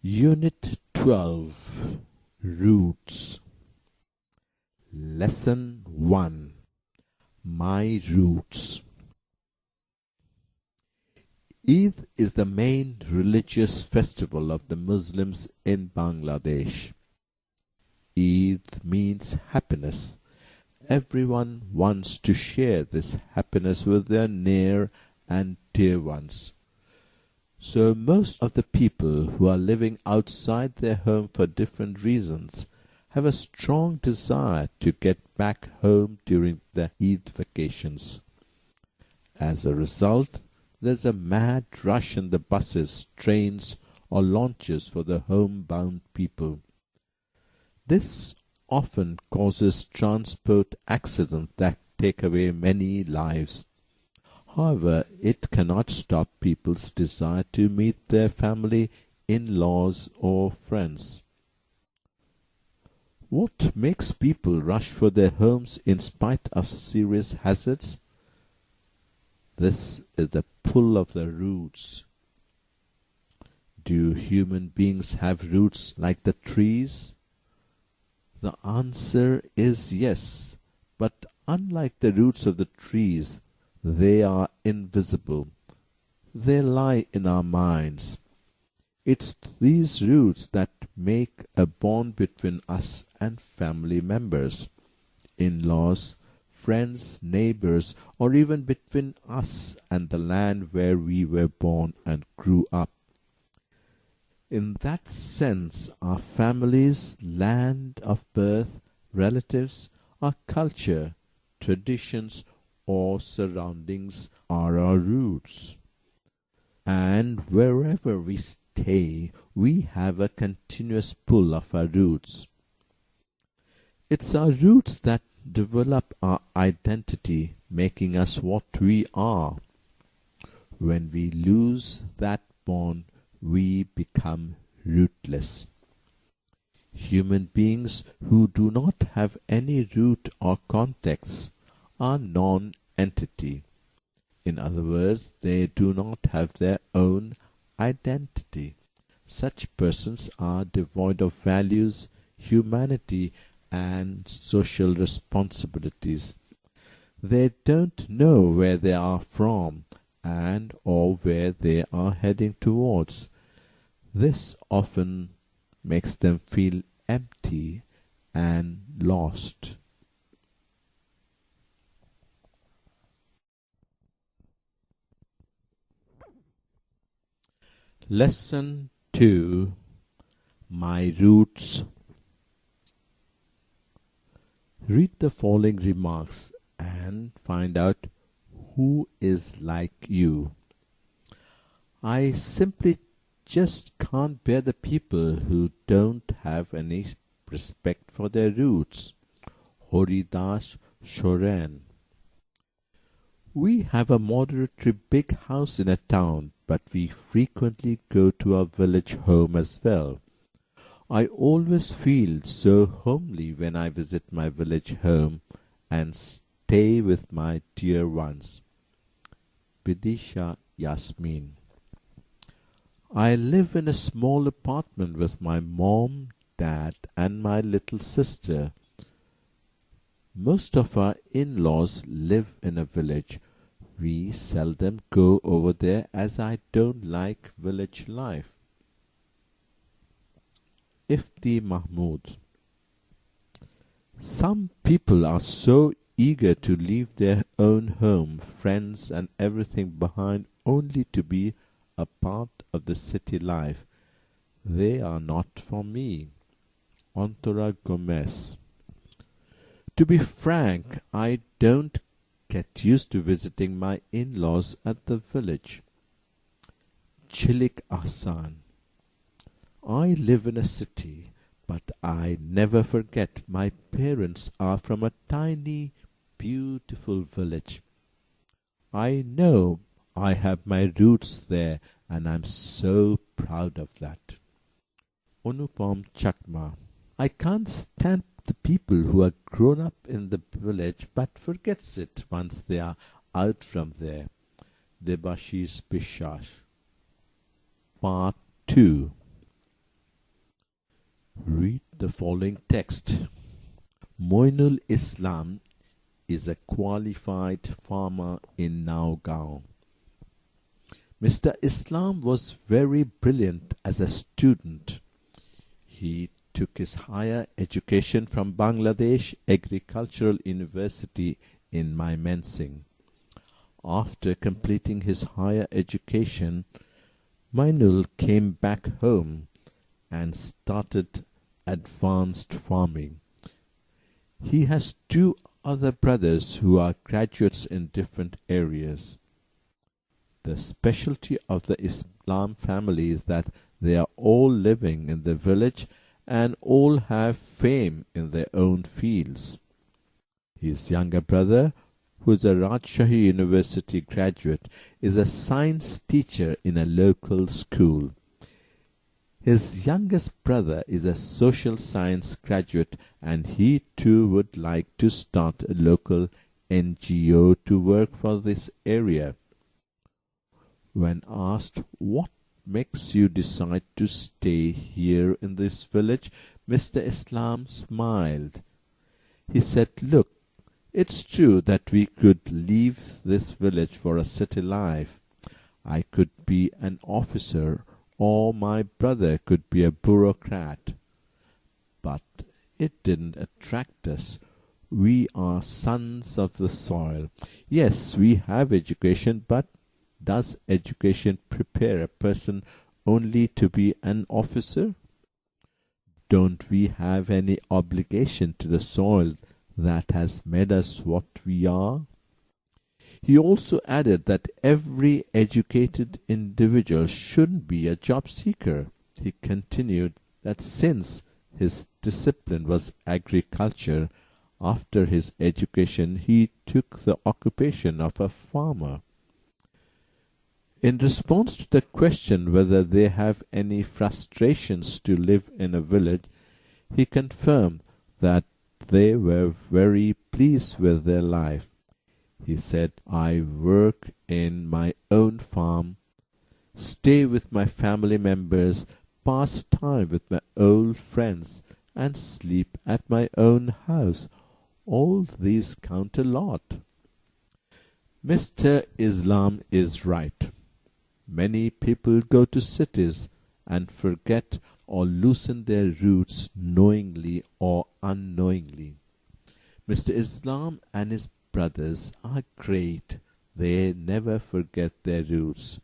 Unit 12 Roots. Lesson 1 My Roots. Eid is the main religious festival of the Muslims in Bangladesh. Eid means happiness. Everyone wants to share this happiness with their near and dear ones. So most of the people who are living outside their home for different reasons have a strong desire to get back home during the Eid vacations. As a result, there's a mad rush in the buses, trains, or launches for the homebound people. This often causes transport accidents that take away many lives. However, it cannot stop people's desire to meet their family, in-laws, or friends. What makes people rush for their homes in spite of serious hazards? This is the pull of the roots. Do human beings have roots like the trees? The answer is yes, but unlike the roots of the trees, they are invisible. They lie in our minds. It's these roots that make a bond between us and family members, in-laws, friends, neighbors, or even between us and the land where we were born and grew up. In that sense, our families, land of birth, relatives, our culture, traditions, or surroundings are our roots. And wherever we stay, we have a continuous pull of our roots. It's our roots that develop our identity, making us what we are. When we lose that bond, we become rootless. Human beings who do not have any root or context are non-entity. In other words, they do not have their own identity. Such persons are devoid of values, humanity, and social responsibilities. They don't know where they are from and or where they are heading towards. This often makes them feel empty and lost. Lesson 2 My Roots. Read the following remarks and find out who is like you. I simply just can't bear the people who don't have any respect for their roots. Horidas Shoren. We have a moderately big house in a town, but we frequently go to our village home as well. I always feel so homely when I visit my village home and stay with my dear ones. Bidisha Yasmin. I live in a small apartment with my mom, dad, and my little sister. Most of our in-laws live in a village. We seldom go over there as I don't like village life. Ifti Mahmood. Some people are so eager to leave their own home, friends, and everything behind only to be a part of the city life. They are not for me. Antora Gomez. To be frank, I don't get used to visiting my in-laws at the village. Chilik Ahsan. I live in a city, but I never forget my parents are from a tiny, beautiful village. I know I have my roots there, and I'm so proud of that. Anupam Chakma. I can't stand the people who are grown up in the village but forgets it once they are out from there. Debashish Bishash. Part 2. Read the following text. Moinul Islam is a qualified farmer in Nagaon. Mr. Islam was very brilliant as a student. He took his higher education from Bangladesh Agricultural University in Mymensingh. After completing his higher education, Moinul came back home and started advanced farming. He has two other brothers who are graduates in different areas. The specialty of the Islam family is that they are all living in the village and all have fame in their own fields. His younger brother, who is a Rajshahi University graduate, is a science teacher in a local school. His youngest brother is a social science graduate, and he too would like to start a local NGO to work for this area. When asked what makes you decide to stay here in this village, Mr. Islam smiled. He said, "Look, it's true that we could leave this village for a city life. I could be an officer, or my brother could be a bureaucrat. But it didn't attract us. We are sons of the soil. Yes, we have education, but does education prepare a person only to be an officer? Don't we have any obligation to the soil that has made us what we are?" He also added that every educated individual shouldn't be a job seeker. He continued that since his discipline was agriculture, after his education he took the occupation of a farmer. In response to the question whether they have any frustrations to live in a village, he confirmed that they were very pleased with their life. He said, "I work in my own farm, stay with my family members, pass time with my old friends, and sleep at my own house. All these count a lot." Mr. Islam is right. Many people go to cities and forget or loosen their roots knowingly or unknowingly. Mr. Islam and his brothers are great. They never forget their roots.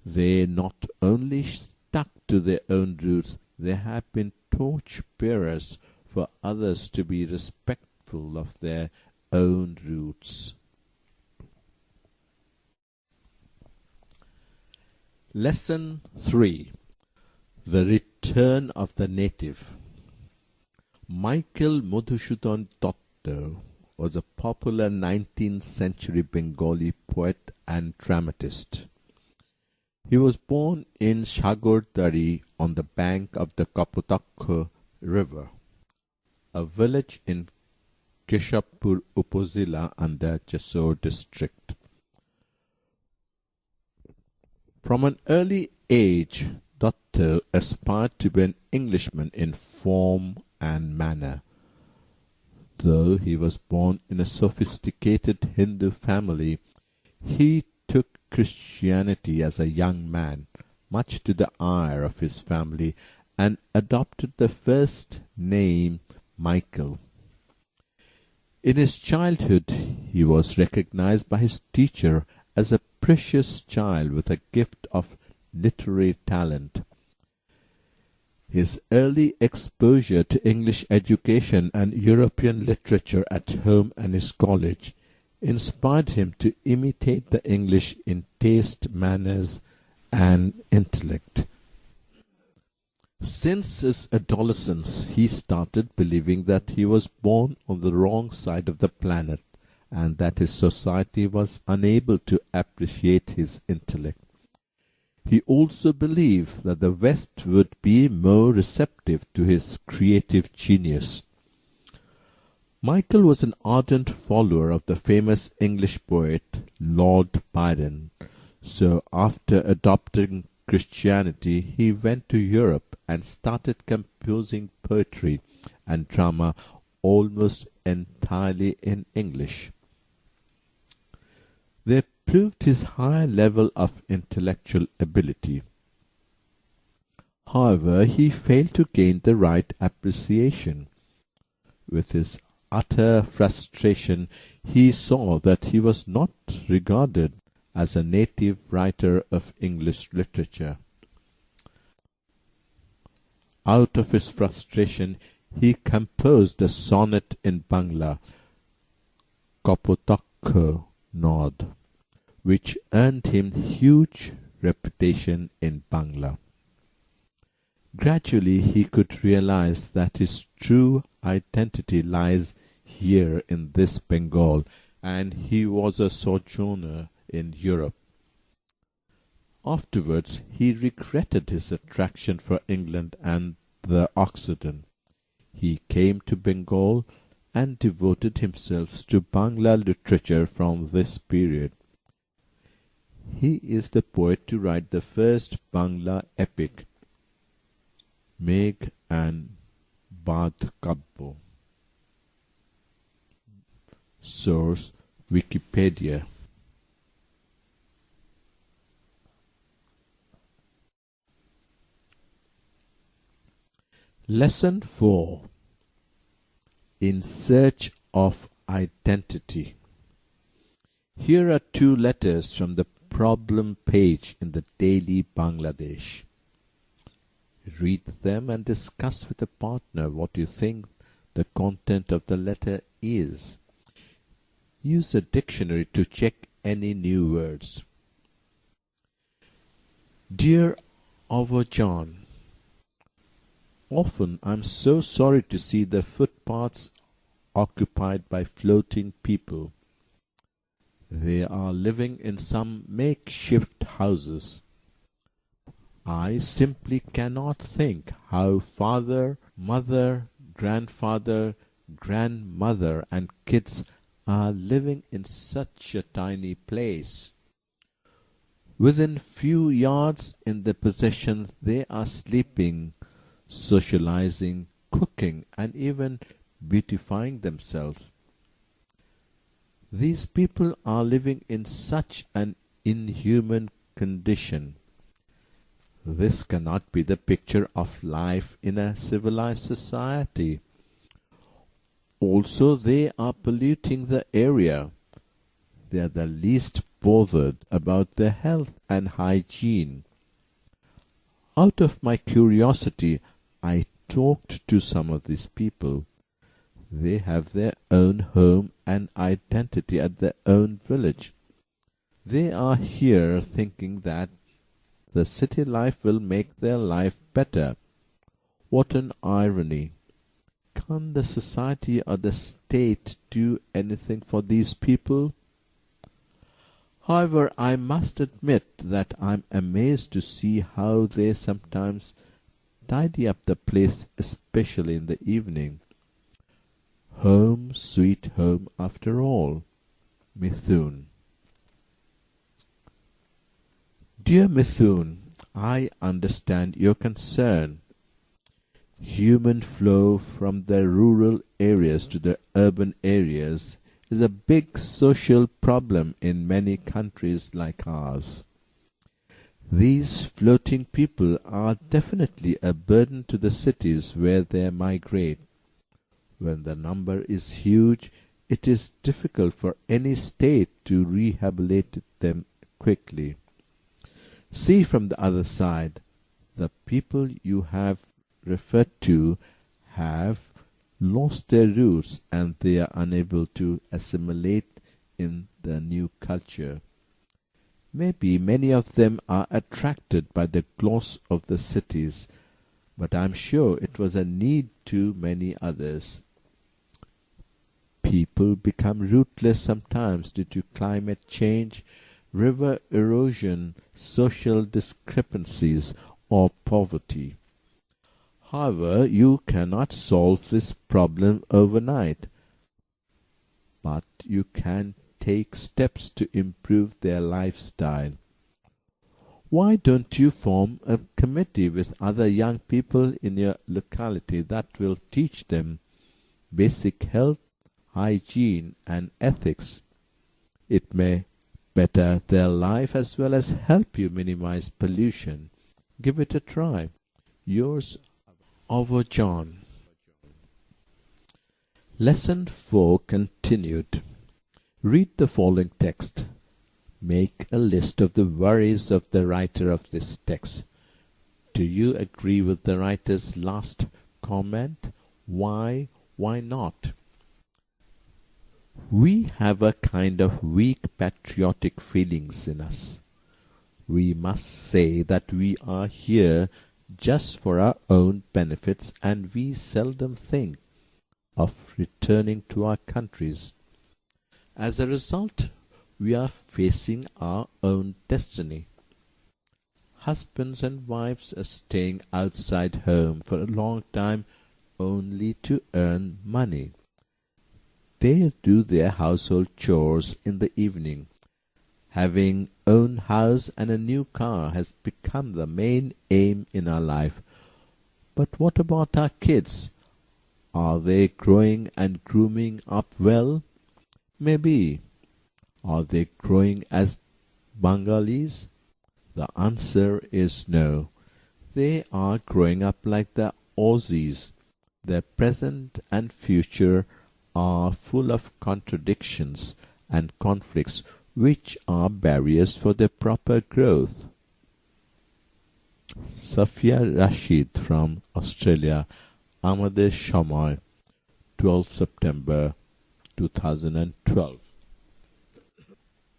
They not only stuck to their own roots, they have been torch bearers for others to be respectful of their own roots. Lesson 3. The Return of the Native. Michael Madhusudan Dutta was a popular 19th century Bengali poet and dramatist. He was born in Shagordari on the bank of the Kapotakha River, a village in Keshapur Upazila under Jessore district. From an early age, Dutta aspired to be an Englishman in form and manner. Though he was born in a sophisticated Hindu family, he took Christianity as a young man, much to the ire of his family, and adopted the first name Michael. In his childhood, he was recognized by his teacher as a precious child with a gift of literary talent. His early exposure to English education and European literature at home and his college inspired him to imitate the English in taste, manners, and intellect. Since his adolescence, he started believing that he was born on the wrong side of the planet and that his society was unable to appreciate his intellect. He also believed that the West would be more receptive to his creative genius. Michael was an ardent follower of the famous English poet Lord Byron, so after adopting Christianity he went to Europe and started composing poetry and drama almost entirely in English. They proved his high level of intellectual ability. However, he failed to gain the right appreciation. With his utter frustration, he saw that he was not regarded as a native writer of English literature. Out of his frustration, he composed a sonnet in Bangla, Kopotokko Nod, which earned him huge reputation in Bangla. Gradually he could realize that his true identity lies here in this Bengal, and he was a sojourner in Europe. Afterwards he regretted his attraction for England and the Occident. He came to Bengal and devoted himself to Bangla literature from this period. He is the poet to write the first Bangla epic, Megh and Badh Kabbo. Source: Wikipedia. Lesson 4: In Search of Identity. Here are 2 letters from the problem page in the Daily Bangladesh. Read them and discuss with a partner what you think the content of the letter is. Use a dictionary to check any new words. Dear Avajan, often I'm so sorry to see the footpaths occupied by floating people. They are living in some makeshift houses. I simply cannot think how father, mother, grandfather, grandmother and kids are living in such a tiny place. Within few yards in the possessions they are sleeping, socializing, cooking and even beautifying themselves. These people are living in such an inhuman condition. This cannot be the picture of life in a civilized society. Also, they are polluting the area. They are the least bothered about their health and hygiene. Out of my curiosity, I talked to some of these people. They have their own home and identity at their own village. They are here thinking that the city life will make their life better. What an irony! Can't the society or the state do anything for these people? However, I must admit that I'm amazed to see how they sometimes tidy up the place, especially in the evening. Home sweet home after all. Mithun. Dear Mithun, I understand your concern. Human flow from the rural areas to the urban areas is a big social problem in many countries like ours. These floating people are definitely a burden to the cities where they migrate. When the number is huge, it is difficult for any state to rehabilitate them quickly. See from the other side, the people you have referred to have lost their roots and they are unable to assimilate in the new culture. Maybe many of them are attracted by the gloss of the cities, but I'm sure it was a need to many others. People become rootless sometimes due to climate change, river erosion, social discrepancies, or poverty. However, you cannot solve this problem overnight, but you can take steps to improve their lifestyle. Why don't you form a committee with other young people in your locality that will teach them basic health, hygiene, and ethics? It may better their life as well as help you minimize pollution. Give it a try. Yours, Over John. Lesson 4 continued. Read the following text. Make a list of the worries of the writer of this text. Do you agree with the writer's last comment? Why? Why not? We have a kind of weak patriotic feelings in us. We must say that we are here just for our own benefits, and we seldom think of returning to our countries. As a result, we are facing our own destiny. Husbands and wives are staying outside home for a long time only to earn money. They do their household chores in the evening. Having own house and a new car has become the main aim in our life. But what about our kids? Are they growing and grooming up well? Maybe. Are they growing as Bengalis? The answer is no. They are growing up like the Aussies. Their present and future are full of contradictions and conflicts which are barriers for their proper growth. Safia Rashid from Australia, Amadeus Shamoy, 12 September 2012.